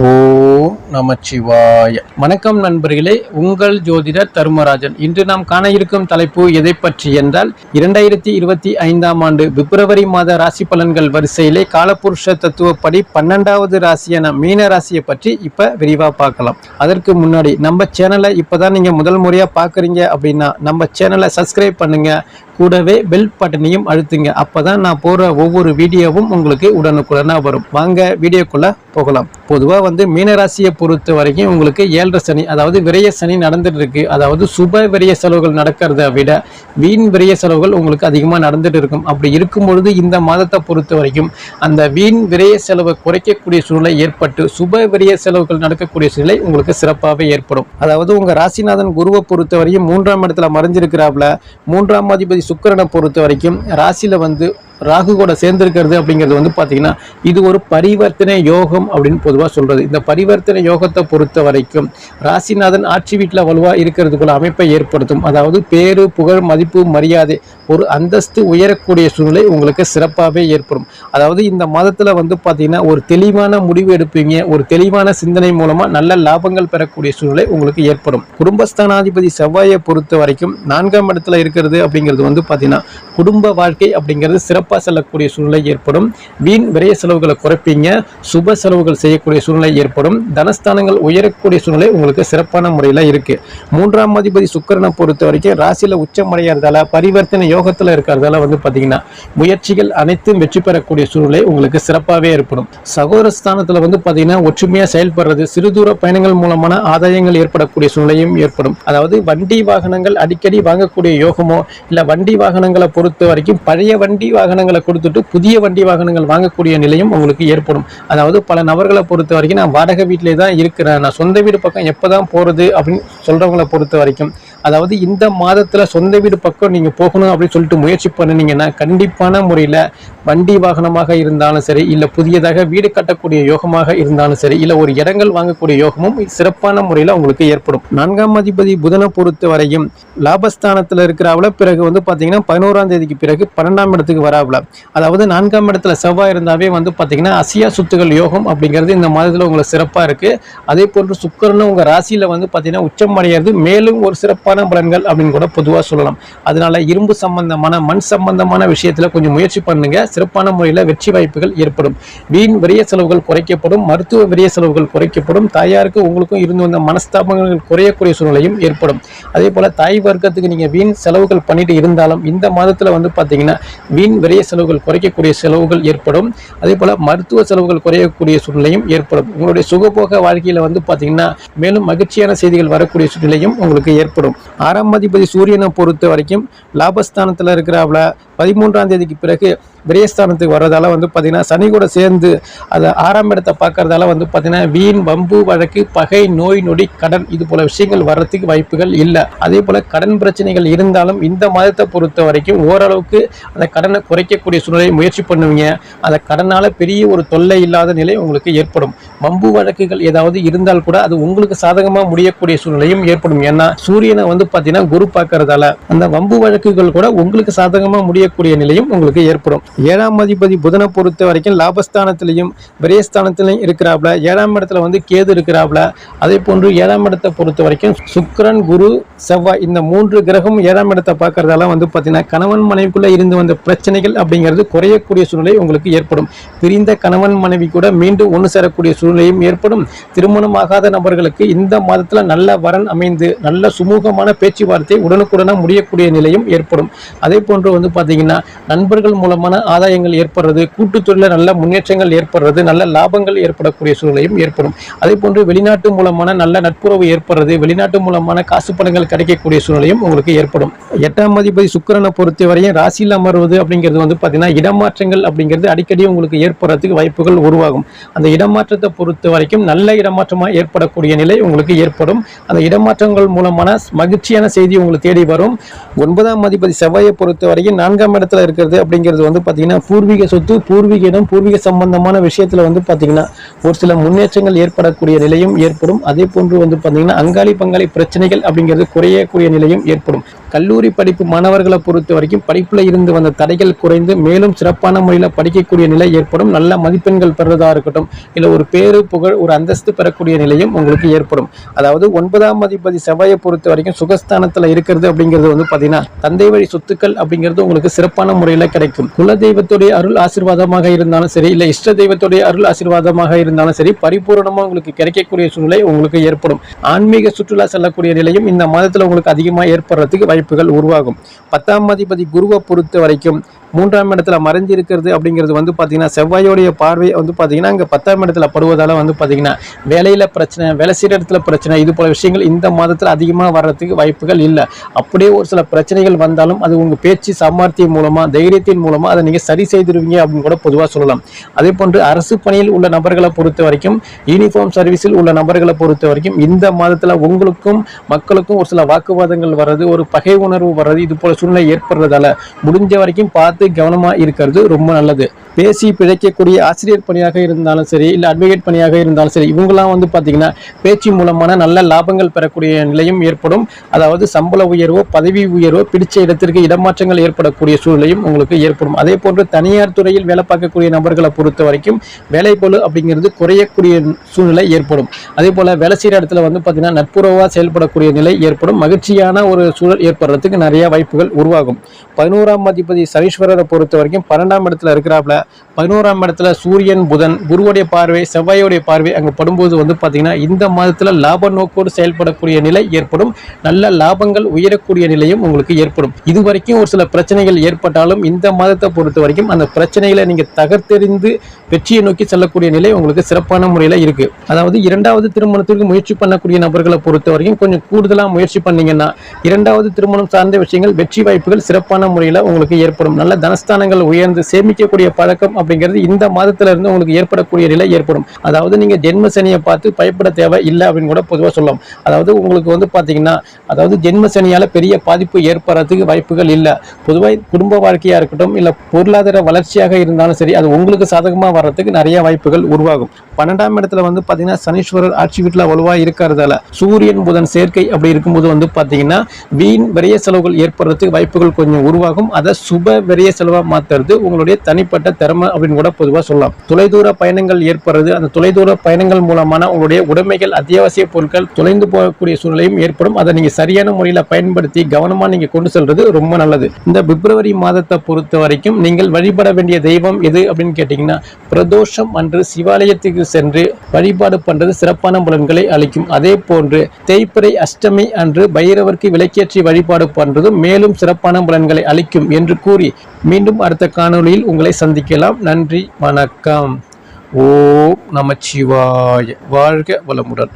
ஓம் நமச்சிவாய. வணக்கம் நண்பர்களே, உங்கள் ஜோதிடர் தர்மராஜன். இன்று நாம் காண இருக்கும் தலைப்பு எதை பற்றி என்றால் 2025 ஆண்டு பிப்ரவரி மாத ராசி பலன்கள் வரிசையிலே காலபுருஷ தத்துவப்படி 12வது ராசியான மீன ராசியை பற்றி இப்ப விரிவா பார்க்கலாம். அதற்கு முன்னாடி நம்ம சேனலை இப்பதான் நீங்க முதல் முறையா பாக்குறீங்க அப்படின்னா நம்ம சேனலை சப்ஸ்கிரைப் பண்ணுங்க, கூடவே பெல் பட்டனையும் அழுத்துங்க. அப்பதான் நான் போற ஒவ்வொரு வீடியோவும் உங்களுக்கு உடனுக்குடனா வரும். வாங்க வீடியோக்குள்ள போகலாம். பொதுவா மீனராசியை பொறுத்த வரைக்கும் உங்களுக்கு 7.5 சனி, அதாவது விரய சனி நடந்துட்டு இருக்கு. அதாவது சுப விரய செலவுகள் நடக்கிறத விட வீண் விரய செலவுகள் உங்களுக்கு அதிகமா நடந்துட்டு இருக்கும். அப்படி இருக்கும் பொழுது இந்த மாதத்தை பொறுத்த வரைக்கும் அந்த வீண் விரய செலவை குறைக்கக்கூடிய சூழ்நிலை ஏற்பட்டு சுப விரய செலவுகள் நடக்கக்கூடிய சூழ்நிலை உங்களுக்கு சிறப்பாகவே ஏற்படும். அதாவது உங்க ராசிநாதன் குருவை பொறுத்த வரைக்கும் 3ஆம் இடத்துல மறைஞ்சிருக்கிறாப்ல. 3ஆம் அதிபதி சுக்கிரனை பொறுத்த வரைக்கும் ராசியில ராகு கூட சேர்ந்திருக்கிறது அப்படிங்கிறது பாத்தீங்கன்னா இது ஒரு பரிவர்த்தனை யோகம் அப்படின்னு பொதுவாக சொல்றது. இந்த பரிவர்த்தனை யோகத்தை பொறுத்த வரைக்கும் ராசிநாதன் ஆட்சி வீட்டில் வலுவா இருக்கிறதுக்குள்ள அமைப்பை ஏற்படுத்தும். அதாவது பேரு, புகழ், மதிப்பு, மரியாதை, ஒரு அந்தஸ்து உயரக்கூடிய சூழ்நிலை உங்களுக்கு சிறப்பாகவே ஏற்படும். அதாவது இந்த மாதத்துல பாத்தீங்கன்னா ஒரு தெளிவான முடிவு எடுப்பீங்க. ஒரு தெளிவான சிந்தனை மூலமா நல்ல லாபங்கள் பெறக்கூடிய சூழ்நிலை உங்களுக்கு ஏற்படும். குடும்பஸ்தானாதிபதி செவ்வாயை பொறுத்த வரைக்கும் 4ஆம் இடத்துல இருக்கிறது அப்படிங்கிறது பாத்தீங்கன்னா குடும்ப வாழ்க்கை அப்படிங்கிறது சிறப்பாக செல்லக்கூடிய சூழ்நிலை ஏற்படும். வீண் விரய செலவுகளை குறைப்பீங்க. சுப செலவுகள் செய்யக்கூடிய சூழ்நிலை ஏற்படும். தனஸ்தானங்கள் உயரக்கூடிய சூழ்நிலை உங்களுக்கு சிறப்பான முறையில் இருக்கு. 3ஆம் அதிபதி சுக்கிரனை பொறுத்த வரைக்கும் ராசியில உச்சமடைகிறதால பரிவர்த்தனை யோகத்துல இருக்கிறதால பாத்தீங்கன்னா முயற்சிகள் அனைத்தும் வெற்றி பெறக்கூடிய சூழ்நிலை உங்களுக்கு சிறப்பாகவே ஏற்படும். சகோதரஸ்தானத்துல பாத்தீங்கன்னா ஒற்றுமையா செயல்படுறது, சிறுதூர பயணங்கள் மூலமான ஆதாயங்கள் ஏற்படக்கூடிய சூழ்நிலையும் ஏற்படும். அதாவது வண்டி வாகனங்கள் அடிக்கடி வாங்கக்கூடிய யோகமோ இல்ல வண்டி வாகனங்களை பொறுத்த வரைக்கும் பழைய வண்டி வாகனங்களை கொடுத்துட்டு புதிய வண்டி வாகனங்கள் வாங்கக்கூடிய நிலையும் உங்களுக்கு ஏற்படும். அதாவது பல நபர்களை பொறுத்த வரைக்கும் நான் வாடகை வீட்டிலே தான் இருக்கிறேன், நான் சொந்த வீடு பக்கம் எப்பதான் போறது அப்படின்னு சொல்றவங்களை பொறுத்த வரைக்கும் அதாவது இந்த மாதத்துல சொந்த வீடு பக்கம் நீங்க போகணும் அப்படின்னு சொல்லிட்டு முயற்சி பண்ணினீங்கன்னா கண்டிப்பான முறையில வண்டி வாகனமாக இருந்தாலும் சரி, இல்ல புதியதாக வீடு கட்டக்கூடிய யோகமாக இருந்தாலும் சரி, இல்ல ஒரு இடங்கள் வாங்கக்கூடிய யோகமும் சிறப்பான முறையில உங்களுக்கு ஏற்படும். 4ஆம் அதிபதி புதனை பொறுத்த வரையும் லாபஸ்தானத்துல இருக்கிறாவில பிறகு பாத்தீங்கன்னா 11ஆம் தேதிக்கு பிறகு 12ஆம் இடத்துக்கு வராவில. அதாவது 4ஆம் இடத்துல செவ்வாய் இருந்தாவே பாத்தீங்கன்னா அசியா சொத்துகள் யோகம் அப்படிங்கிறது இந்த மாதத்துல உங்களுக்கு சிறப்பா இருக்கு. அதே போன்று சுக்கிரனும் உங்க ராசியில பாத்தீங்கன்னா உச்சம் அடைகிறது மேலும் ஒரு சிறப்பான பலன்கள் அப்படின்னு கூட பொதுவாக சொல்லலாம். அதனால இரும்பு சம்பந்தமான மண் சம்பந்தமான விஷயத்துல கொஞ்சம் முயற்சி பண்ணுங்க. சிறப்பான முறையில் வெற்றி வாய்ப்புகள் ஏற்படும். வீண் விரய செலவுகள் குறைக்கப்படும். மருத்துவ விரய செலவுகள் குறைக்கப்படும். தாயாருக்கு உங்களுக்கும் இருந்து வந்த மனஸ்தாபங்கள் குறையக்கூடிய சூழ்நிலையும் ஏற்படும். அதே போல தாய் வர்க்கத்துக்கு நீங்க வீண் செலவுகள் பண்ணிட்டு இருந்தாலும் இந்த மாதத்துல பாத்தீங்கன்னா வீண் விரய செலவுகள் குறைக்கக்கூடிய செலவுகள் ஏற்படும். அதே போல மருத்துவ செலவுகள் குறையக்கூடிய சூழ்நிலையும் ஏற்படும். உங்களுடைய சுகபோக வாழ்க்கையில பாத்தீங்கன்னா மேலும் மகிழ்ச்சியான செய்திகள் வரக்கூடிய சூழ்நிலையும் உங்களுக்கு ஏற்படும். 6ஆம் அதிபதி சூரியனை பொறுத்த வரைக்கும் லாபஸ்தானத்துல இருக்கிறாப்ல 13ஆம் தேதிக்கு பிறகு விரயஸ்தானத்துக்கு வர்றதால பாத்தீங்கன்னா சனி கூட சேர்ந்து அதை 6ஆம் இடத்தை பார்க்கறதால பாத்தீங்கன்னா வீண் வம்பு வழக்கு, பகை, நோய் நொடி, கடன் இது போல விஷயங்கள் வர்றதுக்கு வாய்ப்புகள் இல்லை. அதே போல கடன் பிரச்சனைகள் இருந்தாலும் இந்த மாதத்தை பொறுத்த வரைக்கும் ஓரளவுக்கு அந்த கடனை குறைக்கக்கூடிய சூழ்நிலையை முயற்சி பண்ணுவீங்க. அந்த கடனால பெரிய ஒரு தொல்லை இல்லாத நிலை உங்களுக்கு ஏற்படும். வம்பு வழக்குகள் ஏதாவது இருந்தால் கூட அது உங்களுக்கு சாதகமா முடியக்கூடிய சூழ்நிலையும் ஏற்படும். ஏன்னா சூரியனை பாத்தீங்கன்னா குரு பார்க்கறதால அந்த வம்பு வழக்குகள் கூட உங்களுக்கு சாதகமா முடியக்கூடிய நிலையும் உங்களுக்கு ஏற்படும். 7ஆம் அதிபதி புதனை பொறுத்த வரைக்கும் லாபஸ்தானத்திலையும் விரயஸ்தானத்திலையும் இருக்கிறாப்ல. 7ஆம் இடத்துல கேது இருக்கிறாப்ல. அதே போன்று 7ஆம் இடத்தை பொறுத்த வரைக்கும் சுக்கிரன், குரு, செவ்வாய் இந்த 3 கிரகம் 7ஆம் இடத்தை பார்க்கறதால பாத்தீங்கன்னா கணவன் மனைவிக்குள்ள இருந்து வந்த பிரச்சனைகள் அப்படிங்கிறது குறையக்கூடிய சூழ்நிலை உங்களுக்கு ஏற்படும். பிரிந்த கணவன் மனைவி கூட மீண்டும் ஒன்று சேரக்கூடிய சூழ்நிலையும் ஏற்படும். திருமணமாகாத நபர்களுக்கு இந்த மாதத்துல நல்ல வரன் அமைந்து நல்ல சுமூகமான பேச்சுவார்த்தை உடனுக்குடனா முடியக்கூடிய நிலையும் ஏற்படும். அதே போன்று பாத்தீங்கன்னா நண்பர்கள் மூலமான ஆதாயங்கள் ஏற்படுறது, கூட்டுத்தொழில நல்ல முன்னேற்றங்கள் ஏற்படுறது, நல்ல லாபங்கள் ஏற்படக்கூடிய சூழ்நிலையும் ஏற்படும். அதே போன்று வெளிநாட்டு மூலமான நல்ல நட்புறவு ஏற்படுறது, வெளிநாட்டு மூலமான காசு பணங்கள் கிடைக்கக்கூடிய சூழ்நிலையும் உங்களுக்கு ஏற்படும். 8ஆம் அதிபதி சுக்கிரனை பொறுத்த வரையும் ராசியில் அமர்வது அப்படிங்கிறது பாத்தீங்கன்னா இடமாற்றங்கள் அப்படிங்கிறது அடிக்கடி உங்களுக்கு ஏற்படுறதுக்கு வாய்ப்புகள் உருவாகும். அந்த இடமாற்றத்தை பொறுத்த வரைக்கும் நல்ல இடமாற்றமா ஏற்படக்கூடிய நிலை உங்களுக்கு ஏற்படும். அந்த இடமாற்றங்கள் மூலமான மகிழ்ச்சியான செய்தி உங்களுக்கு தேடி வரும். 9ஆம் அதிபதி செவ்வாயை பொறுத்த வரைக்கும் 4ஆம் இடத்துல இருக்கிறது அப்படிங்கிறது பாத்தீங்கன்னா பூர்வீக சொத்து, பூர்வீக இடம், பூர்வீக சம்பந்தமான விஷயத்துல பாத்தீங்கன்னா ஒரு சில முன்னேற்றங்கள் ஏற்படக்கூடிய நிலையும் ஏற்படும். அதே போன்று பாத்தீங்கன்னா அங்காளி பங்காளி பிரச்சனைகள் அப்படிங்கிறது குறையக்கூடிய நிலையும் ஏற்படும். கல்லூரி படிப்பு மாணவர்களை பொறுத்த வரைக்கும் படிப்புல இருந்து வந்த தடைகள் குறைந்து மேலும் சிறப்பான முறையில் படிக்கக்கூடிய நிலை ஏற்படும். நல்ல மதிப்பெண்கள் பெறுவதா இருக்கட்டும், இல்ல ஒரு பேரு புகழ் ஒரு அந்தஸ்து பெறக்கூடிய நிலையும் உங்களுக்கு ஏற்படும். அதாவது 9ஆம் அதிபதி செவ்வாயை பொறுத்த வரைக்கும் சுகஸ்தானத்துல இருக்கிறது அப்படிங்கிறது வந்து பாத்தீங்கன்னா தந்தை வழி சொத்துக்கள் அப்படிங்கிறது உங்களுக்கு சிறப்பான முறையில கிடைக்கும். குல தெய்வத்துடைய அருள் ஆசீர்வாதமாக இருந்தாலும் சரி, இல்ல இஷ்ட தெய்வத்துடைய அருள் ஆசீர்வாதமாக இருந்தாலும் சரி, பரிபூரணமா உங்களுக்கு கிடைக்கக்கூடிய சூழ்நிலை உங்களுக்கு ஏற்படும். ஆன்மீக சுற்றுலா செல்லக்கூடிய நிலையும் இந்த மாதத்துல உங்களுக்கு அதிகமா ஏற்படுறதுக்கு வாய்ப்புகள் உருவாகும். 10ஆம் அதிபதி குருவை பொறுத்த வரைக்கும் 3ஆம் இடத்துல மறைஞ்சிருக்கிறது அப்படிங்கிறது வந்து பார்த்தீங்கன்னா செவ்வாயோடைய பார்வை வந்து பார்த்தீங்கன்னா அங்கே 10ஆம் இடத்துல படுவதால் வந்து பார்த்தீங்கன்னா வேலையில் பிரச்சனை, வேலை செய்கிற இடத்துல பிரச்சனை, இது போல விஷயங்கள் இந்த மாதத்தில் அதிகமாக வர்றதுக்கு வாய்ப்புகள் இல்லை. அப்படியே ஒரு சில பிரச்சனைகள் வந்தாலும் அது உங்கள் பேச்சு சாமர்த்தியம் மூலமாக, தைரியத்தின் மூலமாக அதை நீங்கள் சரி செய்திருவீங்க அப்படின்னு கூட பொதுவாக சொல்லலாம். அதே போன்று அரசு பணியில் உள்ள நபர்களை பொறுத்த வரைக்கும், யூனிஃபார்ம் சர்வீஸில் உள்ள நபர்களை பொறுத்த வரைக்கும் இந்த மாதத்தில் உங்களுக்கும் மக்களுக்கும் ஒரு சில வாக்குவாதங்கள் வர்றது, ஒரு பகை உணர்வு வர்றது, இது போல சூழ்நிலை ஏற்படுறதால முடிஞ்ச வரைக்கும் பார்த்து கவனமா இருக்கிறது ரொம்ப நல்லது. பேசி பிழைக்கக்கூடிய ஆசிரியர் பணியாக இருந்தாலும் சரி, இல்ல அட்வொகேட் பணியாக இருந்தாலும் சரி, இவங்கெல்லாம் வந்து பாத்தீங்கன்னா பேச்சு மூலமான நல்ல லாபங்கள் பெறக்கூடிய நிலையும் ஏற்படும். அதாவது சம்பள உயர்வோ பதவி உயர்வோ பிடிச்ச இடத்திற்கு இடமாற்றங்கள் ஏற்படக்கூடிய சூழ்நிலையும் உங்களுக்கு ஏற்படும். அதே போன்று தனியார் துறையில் வேலை பார்க்கக்கூடிய நபர்களை பொறுத்த வரைக்கும் வேலை பளு அப்படிங்கிறது குறையக்கூடிய சூழ்நிலை ஏற்படும். அதே போல வேலை செய்கிற இடத்துல வந்து பாத்தீங்கன்னா நட்புறவா செயல்படக்கூடிய நிலை ஏற்படும். மகிழ்ச்சியான ஒரு சூழல் ஏற்படுறதுக்கு நிறைய வாய்ப்புகள் உருவாகும். 11ஆம் அதிபதி சனீஸ்வரரை பொறுத்த வரைக்கும் 12ஆம் இடத்துல இருக்கிறாப்ல. 11ஆம் இடத்துல சூரியன் புதன் குருவுடைய பார்வை செவ்வாயோடைய பார்வை அங்க படும்போது வந்து பாத்தீங்கன்னா இந்த மாதத்துல லாப நோக்கோடு செயல்படக்கூடிய நிலை ஏற்படும். நல்ல லாபங்கள் உயரக்கூடிய நிலையும் உங்களுக்கு ஏற்படும். இதுவரைக்கும் ஒரு சில பிரச்சனைகள் ஏற்பட்டாலும் இந்த மாதத்தை பொறுத்த வரைக்கும் அந்த பிரச்சனைகளை நீங்க தகர்த்தெறிந்து வெற்றியை நோக்கி செல்லக்கூடிய நிலை உங்களுக்கு சிறப்பான முறையில இருக்கு. அதாவது 2வது திருமணத்திற்கு முயற்சி பண்ணக்கூடிய நபர்களை பொறுத்த வரைக்கும் கொஞ்சம் கூடுதலா முயற்சி பண்ணீங்கன்னா 2வது திருமணம் சார்ந்த விஷயங்கள் வெற்றி வாய்ப்புகள் சிறப்பான முறையில உங்களுக்கு ஏற்படும். நல்ல தனஸ்தானங்கள் உயர்ந்து சேமிக்கக்கூடிய பழக்கம் அப்படிங்கிறது இந்த மாதத்துல இருந்து உங்களுக்கு ஏற்படக்கூடிய நிலை ஏற்படும். அதாவது நீங்க ஜென்ம சனியை பார்த்து பயப்பட தேவை இல்லை அப்படின்னு கூட பொதுவாக சொல்லலாம். அதாவது உங்களுக்கு வந்து பாத்தீங்கன்னா அதாவது ஜென்ம சனியால பெரிய பாதிப்பு ஏற்படுறதுக்கு வாய்ப்புகள் இல்லை. பொதுவாக குடும்ப வாழ்க்கையா இருக்கட்டும், இல்ல பொருளாதார வளர்ச்சியாக இருந்தாலும் சரி, அது உங்களுக்கு சாதகமா வர்றதுக்கு நிறைய வாய்ப்புகள் உருவாகும். 12ஆம் இடத்துல வந்து பாத்தீங்கன்னா சனீஸ்வரர் ஆட்சி வீட்டுல வலுவா இருக்கிறதால சூரியன் புதன் சேர்க்கை அப்படி இருக்கும்போது வந்து பாத்தீங்கன்னா வீண் விரைய செலவுகள் ஏற்படுறதுக்கு வாய்ப்புகள் கொஞ்சம் உருவாகும். அதை சுப விரைய செலவா மாத்துறது உங்களுடைய தனிப்பட்ட திறமை அப்படின்னு கூட பொதுவாக சொல்லலாம். தொலைதூர பயணங்கள் ஏற்படுறது, அந்த தொலைதூர பயணங்கள் மூலமான உங்களுடைய உடைமைகள் அத்தியாவசிய பொருட்கள் தொலைந்து போகக்கூடிய சூழ்நிலையும் ஏற்படும். அதை நீங்க சரியான முறையில் பயன்படுத்தி கவனமா நீங்க கொண்டு செல்றது ரொம்ப நல்லது. இந்த பிப்ரவரி மாதத்தை பொறுத்த வரைக்கும் நீங்கள் வழிபட வேண்டிய தெய்வம் எது அப்படின்னு கேட்டீங்கன்னா பிரதோஷம் அன்று சிவாலயத்துக்கு சென்று வழிபாடு பண்றது சிறப்பான பலன்களை அளிக்கும். அதே போன்று தேய்பிறை அஷ்டமி அன்று பைரவருக்கு விளக்கேற்றி வழிபாடு பண்றது மேலும் சிறப்பான பலன்களை அளிக்கும் என்று கூறி மீண்டும் அடுத்த காணொளியில் உங்களை சந்திக்கலாம். நன்றி, வணக்கம். ஓம் நமச்சிவாய. வாழ்க வளமுடன்.